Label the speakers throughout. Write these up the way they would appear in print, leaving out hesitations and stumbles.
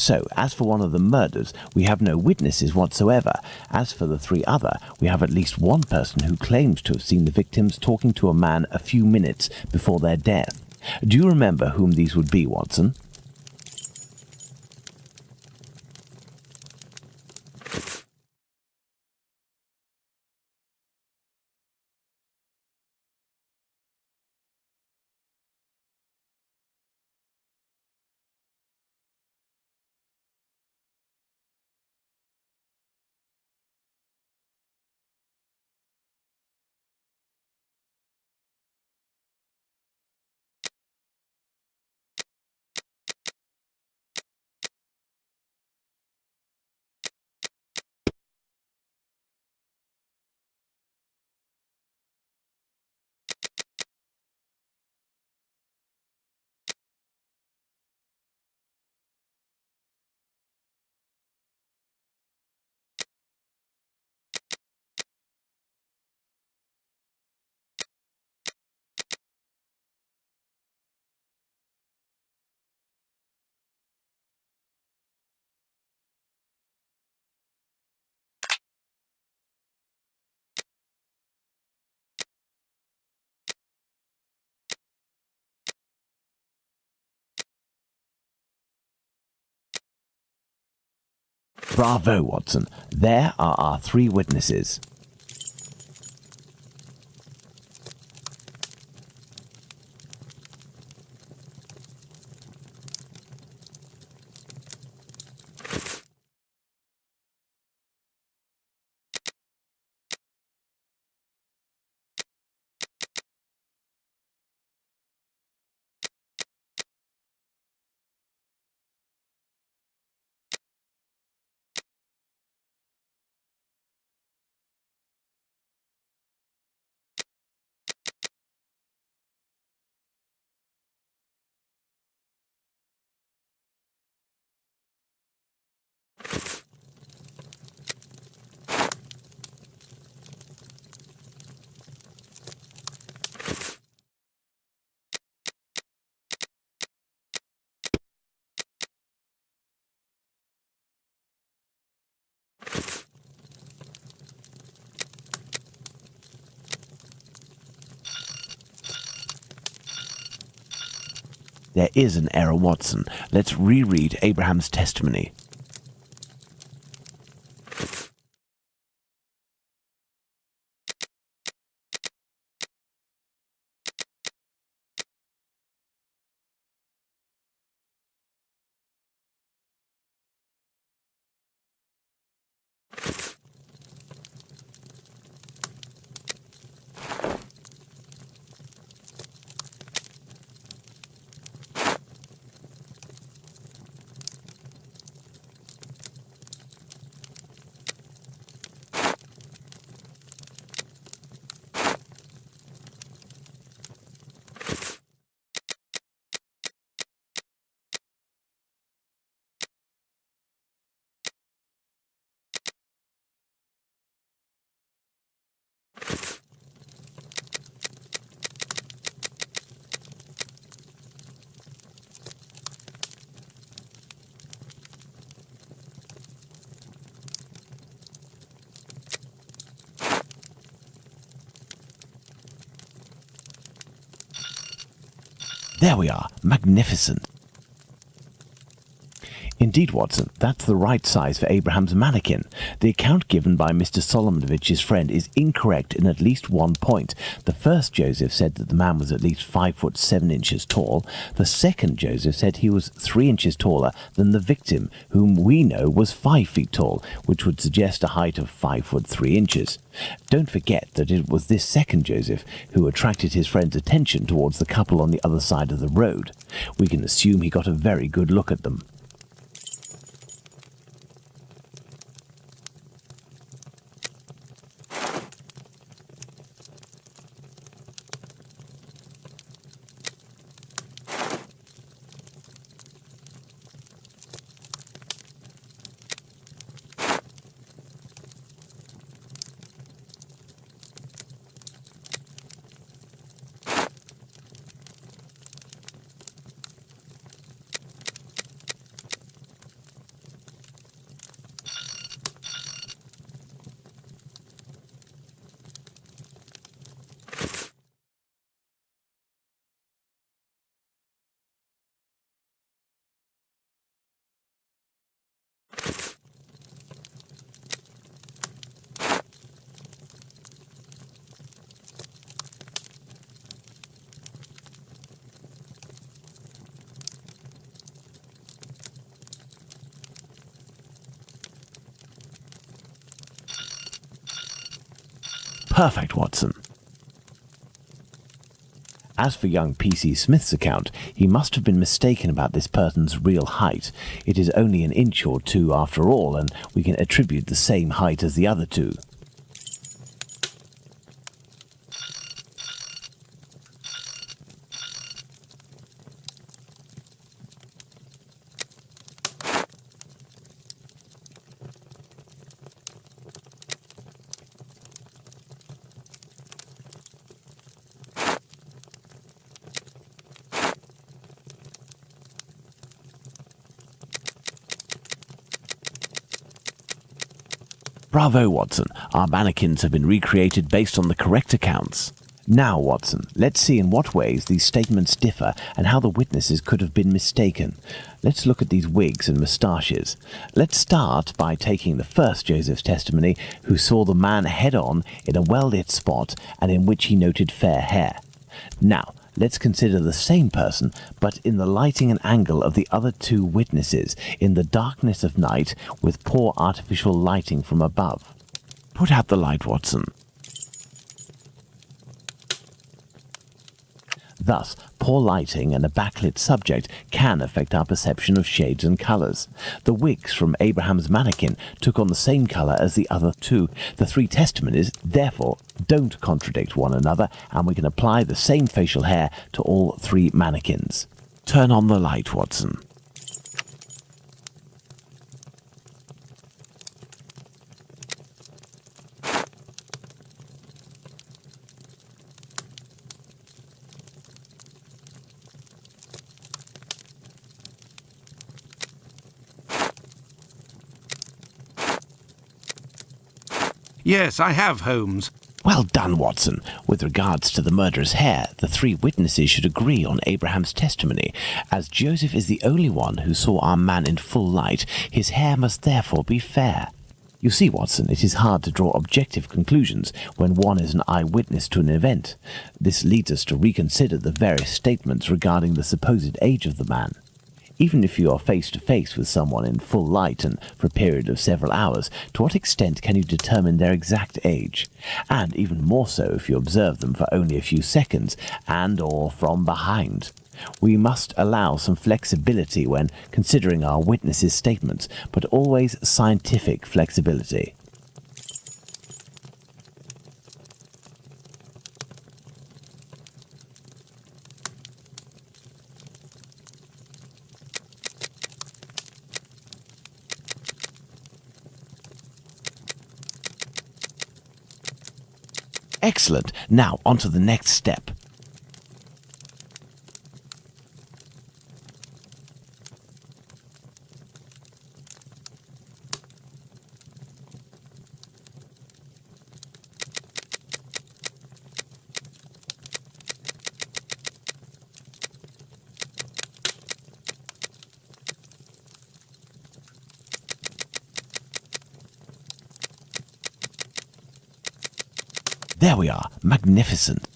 Speaker 1: So, as for one of the murders, we have no witnesses whatsoever. As for the three other, we have at least one person who claims to have seen the victims talking to a man a few minutes before their death. Do you remember whom these would be, Watson? Bravo, Watson. There are our three witnesses. There is an error, Watson. Let's reread Abraham's testimony. There we are. Magnificent. Indeed, Watson, that's the right size for Abraham's mannequin. The account given by Mr. Solomonovich's friend is incorrect in at least one point. The first Joseph said that the man was at least 5 foot 7 inches tall. The second Joseph said he was 3 inches taller than the victim, whom we know was 5 feet tall, which would suggest a height of 5 foot 3 inches. Don't forget that it was this second Joseph who attracted his friend's attention towards the couple on the other side of the road. We can assume he got a very good look at them. Perfect, Watson. As for young P.C. Smith's account, he must have been mistaken about this person's real height. It is only an inch or two after all, and we can attribute the same height as the other two. Bravo, Watson. Our mannequins have been recreated based on the correct accounts. Now, Watson, let's see in what ways these statements differ and how the witnesses could have been mistaken. Let's look at these wigs and moustaches. Let's start by taking the first Joseph's testimony, who saw the man head-on in a well-lit spot and in which he noted fair hair. Now, let's consider the same person, but in the lighting and angle of the other two witnesses, in the darkness of night, with poor artificial lighting from above. Put out the light, Watson. Thus, poor lighting and a backlit subject can affect our perception of shades and colours. The wigs from Abraham's mannequin took on the same colour as the other two. The three testimonies, therefore, don't contradict one another, and we can apply the same facial hair to all three mannequins. Turn on the light, Watson.
Speaker 2: Yes, I have, Holmes.
Speaker 1: Well done, Watson. With regards to the murderer's hair, the three witnesses should agree on Abraham's testimony. As Joseph is the only one who saw our man in full light, his hair must therefore be fair. You see, Watson, it is hard to draw objective conclusions when one is an eyewitness to an event. This leads us to reconsider the various statements regarding the supposed age of the man. Even if you are face to face with someone in full light and for a period of several hours, to what extent can you determine their exact age? And even more so if you observe them for only a few seconds and or from behind. We must allow some flexibility when considering our witnesses' statements, but always scientific flexibility. Excellent. Now, on to the next step. There we are. Magnificent.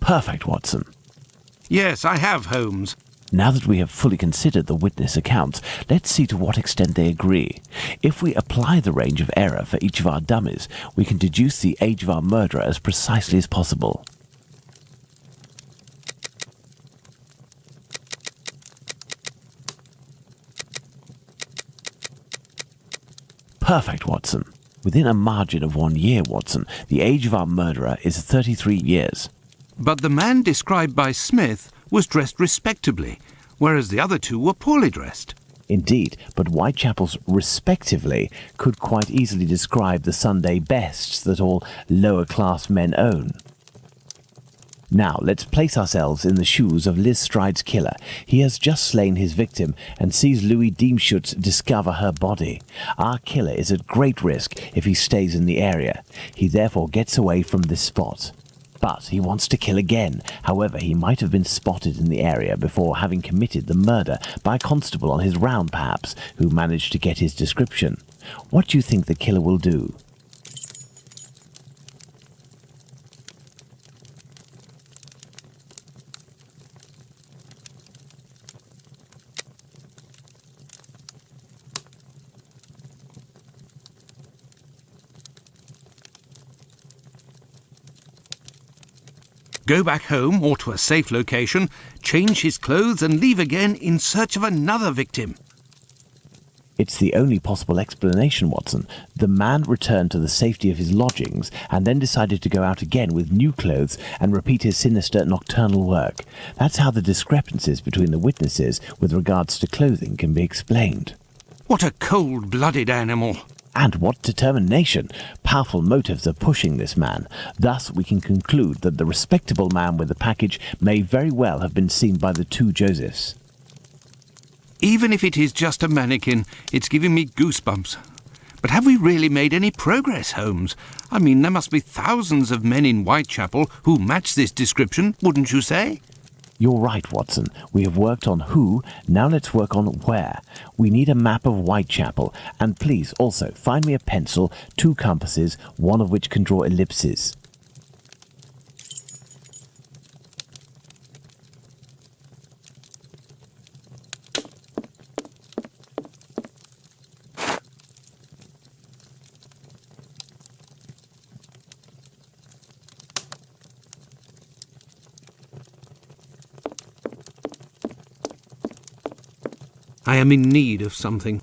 Speaker 1: Perfect, Watson.
Speaker 2: Yes, I have, Holmes.
Speaker 1: Now that we have fully considered the witness accounts, let's see to what extent they agree. If we apply the range of error for each of our dummies, we can deduce the age of our murderer as precisely as possible. Perfect, Watson. Within a margin of 1 year, Watson, the age of our murderer is 33 years.
Speaker 2: But the man described by Smith was dressed respectably, whereas the other two were poorly dressed.
Speaker 1: Indeed, but Whitechapel's respectively could quite easily describe the Sunday bests that all lower-class men own. Now, let's place ourselves in the shoes of Liz Stride's killer. He has just slain his victim and sees Louis Diemschutz discover her body. Our killer is at great risk if he stays in the area. He therefore gets away from this spot. But he wants to kill again. However, he might have been spotted in the area before having committed the murder by a constable on his round, perhaps, who managed to get his description. What do you think the killer will do?
Speaker 2: Go back home or to a safe location, change his clothes and leave again in search of another victim.
Speaker 1: It's the only possible explanation, Watson. The man returned to the safety of his lodgings and then decided to go out again with new clothes and repeat his sinister nocturnal work. That's how the discrepancies between the witnesses with regards to clothing can be explained.
Speaker 2: What a cold-blooded animal!
Speaker 1: And what determination! Powerful motives are pushing this man. Thus, we can conclude that the respectable man with the package may very well have been seen by the two Josephs.
Speaker 2: Even if it is just a mannequin, it's giving me goosebumps. But have we really made any progress, Holmes? I mean, there must be thousands of men in Whitechapel who match this description, wouldn't you say?
Speaker 1: You're right, Watson. We have worked on who, now let's work on where. We need a map of Whitechapel, and please also find me a pencil, 2 compasses, one of which can draw ellipses.
Speaker 2: I am in need of something.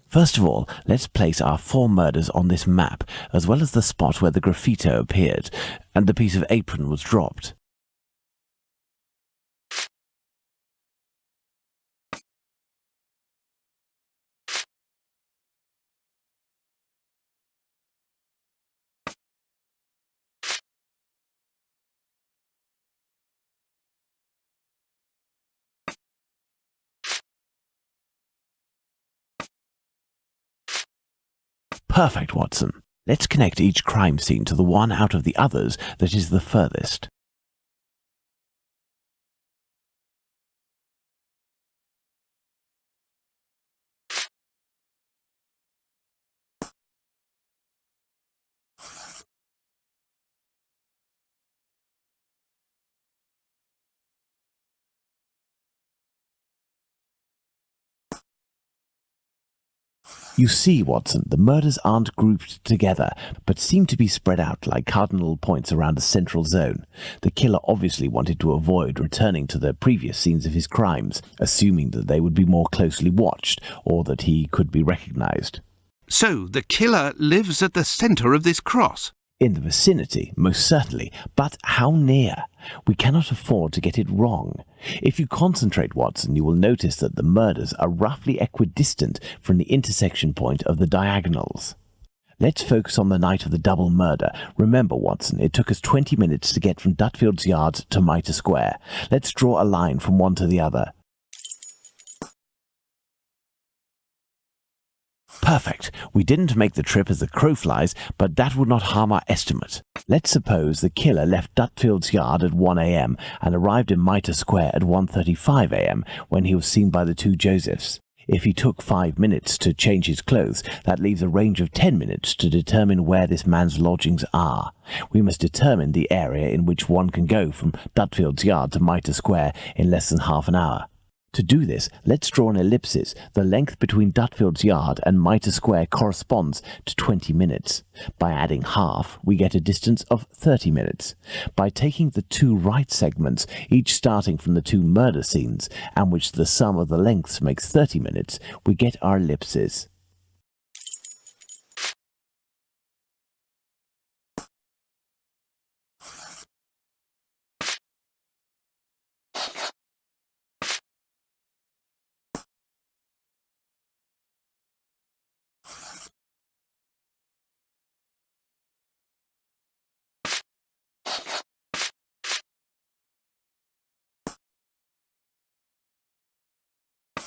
Speaker 1: First of all, let's place our 4 murders on this map, as well as the spot where the graffito appeared, and the piece of apron was dropped. Perfect, Watson. Let's connect each crime scene to the one out of the others that is the furthest. You see, Watson, the murders aren't grouped together, but seem to be spread out like cardinal points around a central zone. The killer obviously wanted to avoid returning to the previous scenes of his crimes, assuming that they would be more closely watched, or that he could be recognized.
Speaker 2: So, the killer lives at the centre of this cross?
Speaker 1: In the vicinity, most certainly, but how near? We cannot afford to get it wrong. If you concentrate, Watson, you will notice that the murders are roughly equidistant from the intersection point of the diagonals. Let's focus on the night of the double murder. Remember, Watson, it took us 20 minutes to get from Dutfield's Yard to Mitre Square. Let's draw a line from one to the other. Perfect. We didn't make the trip as the crow flies, but that would not harm our estimate. Let's suppose the killer left Dutfield's Yard at 1 a.m. and arrived in Mitre Square at 1:35 a.m. when he was seen by the two Josephs. If he took 5 minutes to change his clothes, that leaves a range of 10 minutes to determine where this man's lodgings are. We must determine the area in which one can go from Dutfield's Yard to Mitre Square in less than half an hour. To do this, let's draw an ellipsis. The length between Dutfield's Yard and Mitre Square corresponds to 20 minutes. By adding half, we get a distance of 30 minutes. By taking the 2 right segments, each starting from the 2 murder scenes, and which the sum of the lengths makes 30 minutes, we get our ellipses.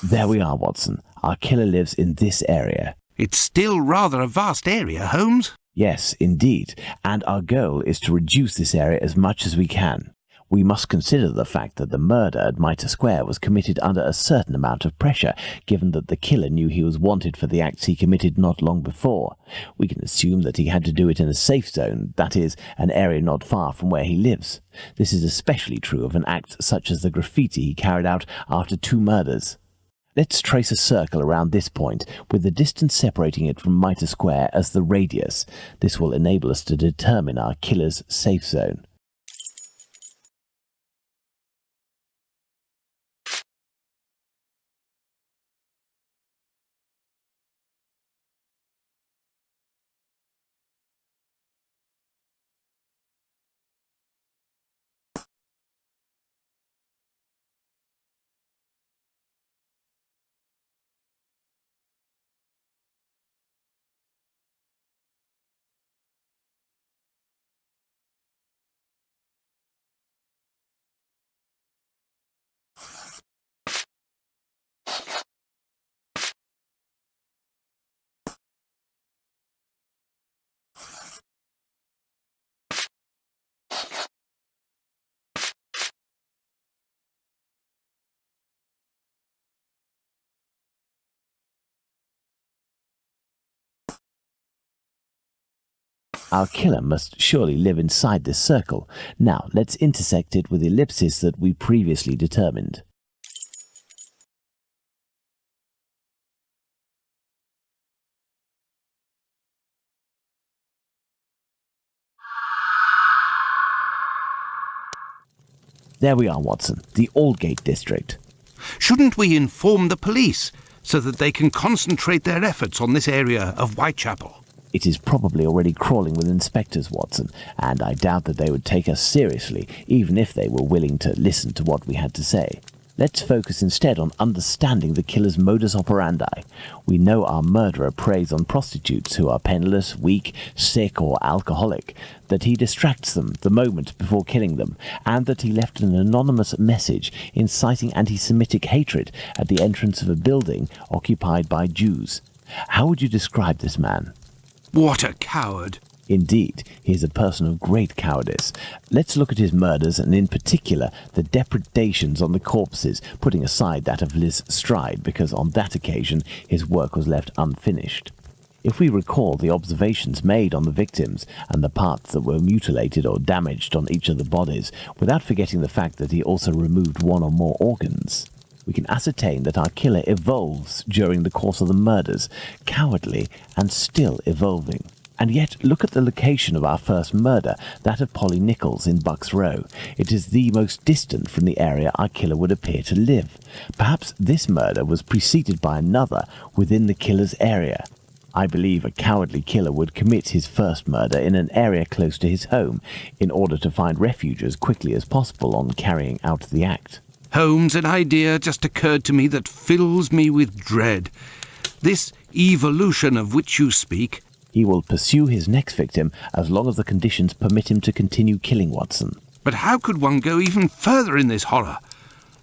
Speaker 1: There we are, Watson. Our killer lives in this area.
Speaker 2: It's still rather a vast area, Holmes.
Speaker 1: Yes, indeed, and our goal is to reduce this area as much as we can. We must consider the fact that the murder at Mitre Square was committed under a certain amount of pressure, given that the killer knew he was wanted for the acts he committed not long before. We can assume that he had to do it in a safe zone, that is, an area not far from where he lives. This is especially true of an act such as the graffiti he carried out after 2 murders. Let's trace a circle around this point, with the distance separating it from Mitre Square as the radius. This will enable us to determine our killer's safe zone. Our killer must surely live inside this circle. Now, let's intersect it with ellipses that we previously determined. There we are, Watson, the Aldgate district.
Speaker 2: Shouldn't we inform the police so that they can concentrate their efforts on this area of Whitechapel?
Speaker 1: It is probably already crawling with inspectors, Watson, and I doubt that they would take us seriously, even if they were willing to listen to what we had to say. Let's focus instead on understanding the killer's modus operandi. We know our murderer preys on prostitutes who are penniless, weak, sick, or alcoholic, that he distracts them the moment before killing them, and that he left an anonymous message inciting anti-Semitic hatred at the entrance of a building occupied by Jews. How would you describe this man?
Speaker 2: What a coward!
Speaker 1: Indeed, he is a person of great cowardice. Let's look at his murders, and in particular the depredations on the corpses, putting aside that of Liz Stride, because on that occasion his work was left unfinished. If we recall the observations made on the victims and the parts that were mutilated or damaged on each of the bodies, without forgetting the fact that he also removed 1 or more organs, we can ascertain that our killer evolves during the course of the murders, cowardly and still evolving. And yet, look at the location of our first murder, that of Polly Nichols in Bucks Row. It is the most distant from the area our killer would appear to live. Perhaps this murder was preceded by another within the killer's area. I believe a cowardly killer would commit his first murder in an area close to his home, in order to find refuge as quickly as possible on carrying out the act.
Speaker 2: Holmes, an idea just occurred to me that fills me with dread. This evolution of which you speak.
Speaker 1: He will pursue his next victim as long as the conditions permit him to continue killing, Watson.
Speaker 2: But how could one go even further in this horror?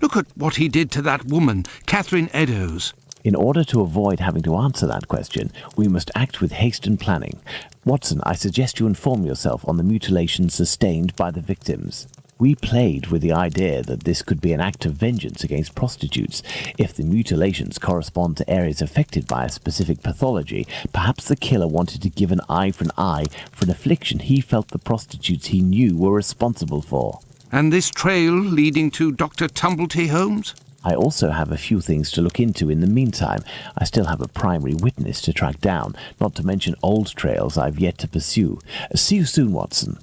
Speaker 2: Look at what he did to that woman, Catherine Eddowes.
Speaker 1: In order to avoid having to answer that question, we must act with haste and planning. Watson, I suggest you inform yourself on the mutilations sustained by the victims. We played with the idea that this could be an act of vengeance against prostitutes. If the mutilations correspond to areas affected by a specific pathology, perhaps the killer wanted to give an eye for an affliction he felt the prostitutes he knew were responsible for.
Speaker 2: And this trail leading to Dr. Tumblety, Holmes?
Speaker 1: I also have a few things to look into in the meantime. I still have a primary witness to track down, not to mention old trails I've yet to pursue. See you soon, Watson.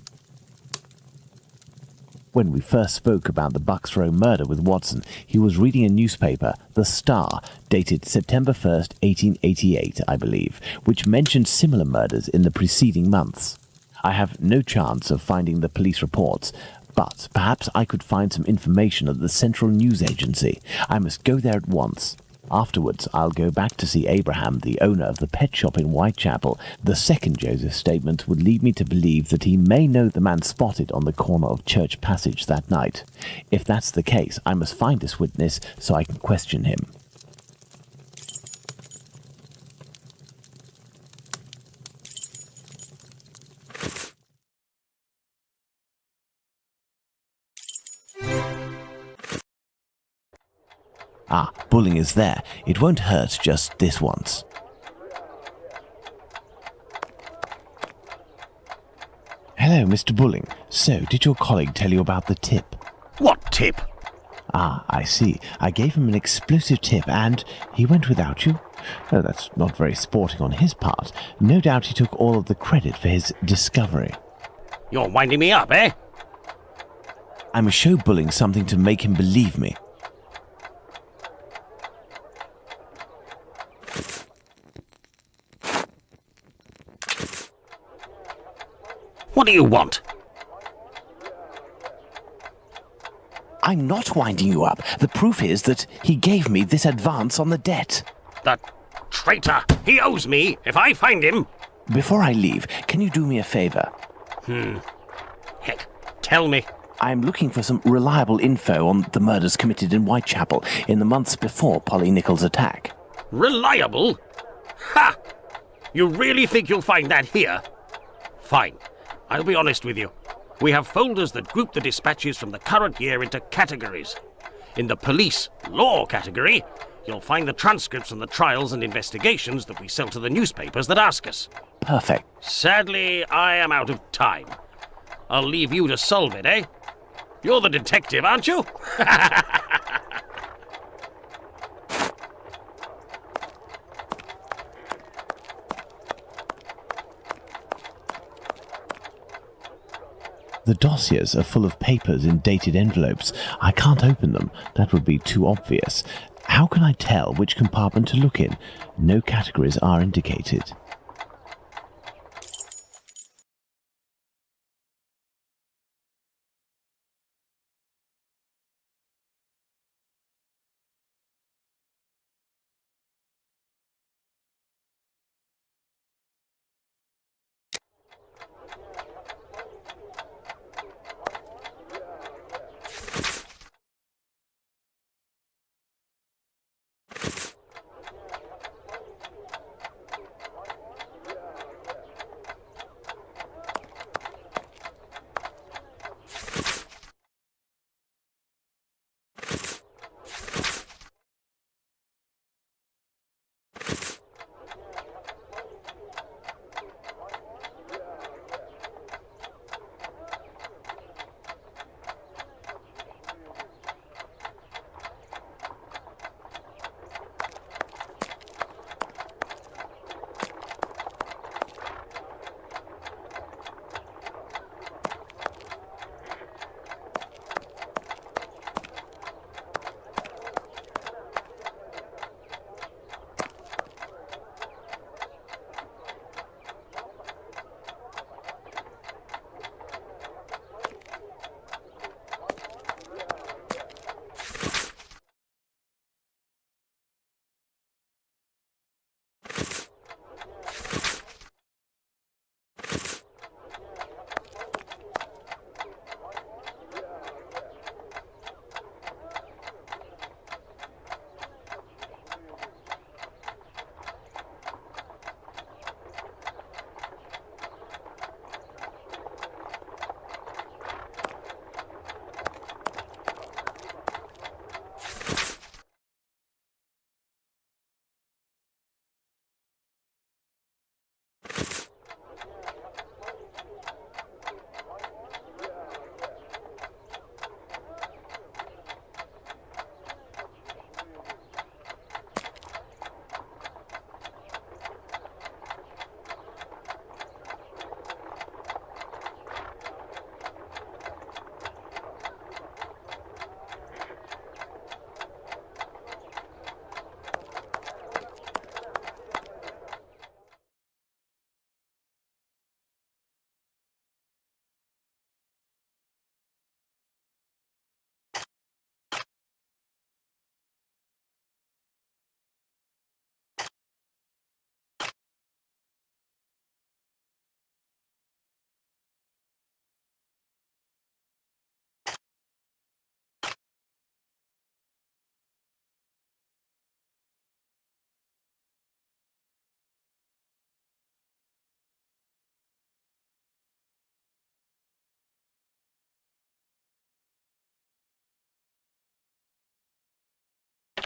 Speaker 1: When we first spoke about the Bucks Row murder with Watson, he was reading a newspaper, The Star, dated September 1st, 1888, I believe, which mentioned similar murders in the preceding months. I have no chance of finding the police reports, but perhaps I could find some information at the Central News Agency. I must go there at once. Afterwards, I'll go back to see Abraham, the owner of the pet shop in Whitechapel. The second Joseph's statement would lead me to believe that he may know the man spotted on the corner of Church Passage that night. If that's the case, I must find this witness so I can question him. Ah, Bulling is there. It won't hurt just this once. Hello, Mr. Bulling. So, did your colleague tell you about the tip?
Speaker 3: What tip?
Speaker 1: Ah, I see. I gave him an explosive tip and he went without you? Oh, that's not very sporting on his part. No doubt he took all of the credit for his discovery.
Speaker 3: You're winding me up, eh?
Speaker 1: I must show Bulling something to make him believe me.
Speaker 3: What do you want?
Speaker 1: I'm not winding you up. The proof is that he gave me this advance on the debt.
Speaker 3: That traitor! He owes me if I find him!
Speaker 1: Before I leave, can you do me a favor?
Speaker 3: Heck, tell me.
Speaker 1: I'm looking for some reliable info on the murders committed in Whitechapel in the months before Polly Nichols' attack.
Speaker 3: Reliable? Ha! You really think you'll find that here? Fine. I'll be honest with you. We have folders that group the dispatches from the current year into categories. In the police law category, you'll find the transcripts from the trials and investigations that we sell to the newspapers that ask us.
Speaker 1: Perfect.
Speaker 3: Sadly, I am out of time. I'll leave you to solve it, eh? You're the detective, aren't you?
Speaker 1: The dossiers are full of papers in dated envelopes. I can't open them. That would be too obvious. How can I tell which compartment to look in? No categories are indicated.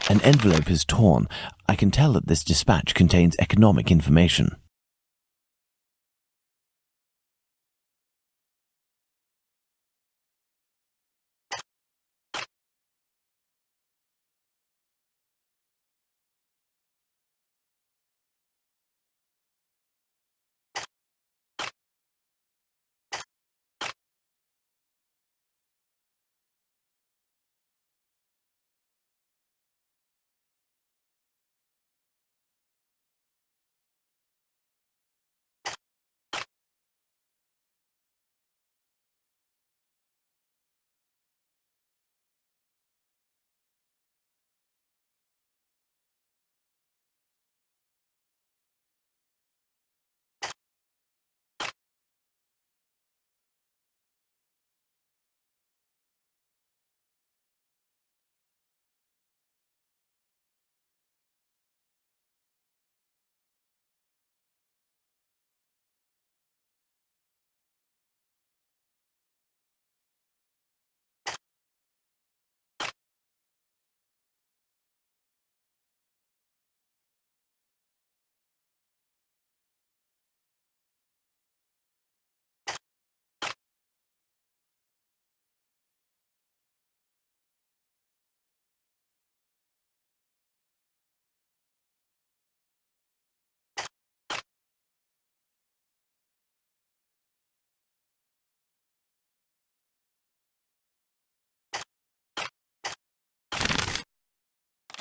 Speaker 1: An envelope is torn. I can tell that this dispatch contains economic information.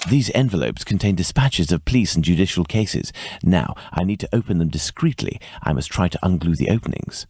Speaker 1: These envelopes contain dispatches of police and judicial cases. Now, I need to open them discreetly. I must try to unglue the openings.